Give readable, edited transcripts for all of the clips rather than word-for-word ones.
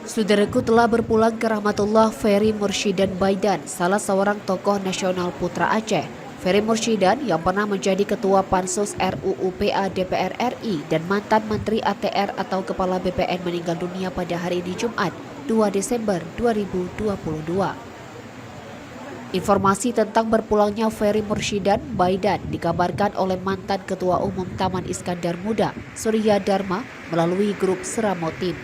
Saudaraku, telah berpulang ke rahmatullah Ferry Murshidan Baidan, salah seorang tokoh nasional putra Aceh. Ferry Murshidan yang pernah menjadi Ketua Pansus RUU PA DPR RI dan mantan Menteri ATR atau Kepala BPN meninggal dunia pada hari ini Jumat 2 Desember 2022. Informasi tentang berpulangnya Ferry Murshidan Baidan dikabarkan oleh mantan Ketua Umum Taman Iskandar Muda, Surya Dharma, melalui grup Seramotim.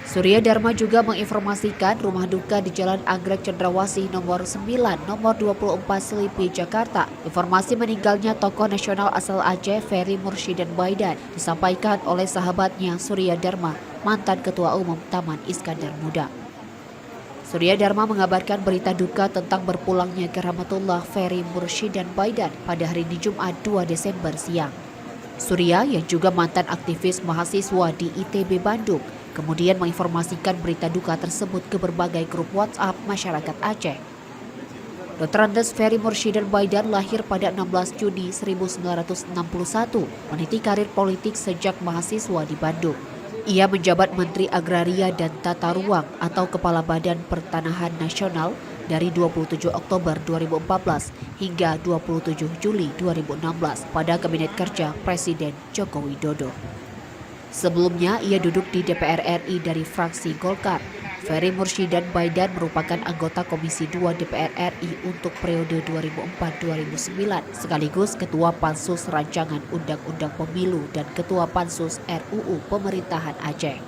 Surya Dharma juga menginformasikan rumah duka di Jalan Anggrek Cendrawasih nomor 9, nomor 24 Selipi, Jakarta. Informasi meninggalnya tokoh nasional asal Aceh Ferry Murshidan Baidan disampaikan oleh sahabatnya Surya Dharma, mantan Ketua Umum Taman Iskandar Muda. Surya Dharma mengabarkan berita duka tentang berpulangnya ke rahmatullah Ferry Murshidan Baidan pada hari ini Jumat 2 Desember siang. Surya yang juga mantan aktivis mahasiswa di ITB Bandung kemudian menginformasikan berita duka tersebut ke berbagai grup WhatsApp masyarakat Aceh. Dr. Andes Ferry Murshidan Baidan lahir pada 16 Juni 1961, meniti karir politik sejak mahasiswa di Bandung. Ia menjabat Menteri Agraria dan Tata Ruang atau Kepala Badan Pertanahan Nasional dari 27 Oktober 2014 hingga 27 Juli 2016 pada Kabinet Kerja Presiden Joko Widodo. Sebelumnya, ia duduk di DPR RI dari fraksi Golkar. Ferry Murshidan Baidan merupakan anggota Komisi 2 DPR RI untuk periode 2004-2009, sekaligus Ketua Pansus Rancangan Undang-Undang Pemilu dan Ketua Pansus RUU Pemerintahan Aceh.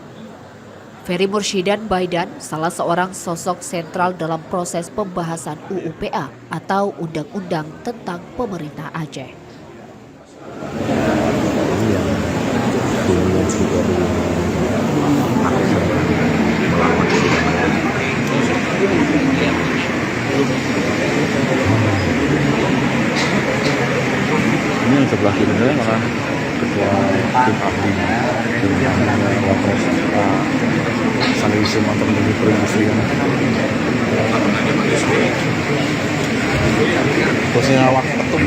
Ferry Murshidan Baidan salah seorang sosok sentral dalam proses pembahasan UU PA atau Undang-Undang tentang Pemerintah Aceh. Ini yang sebelah kiri malah ketua tim abdi dengan wapres Sanewisi mantan Menteri Perindustrian. Bosnya awak petum.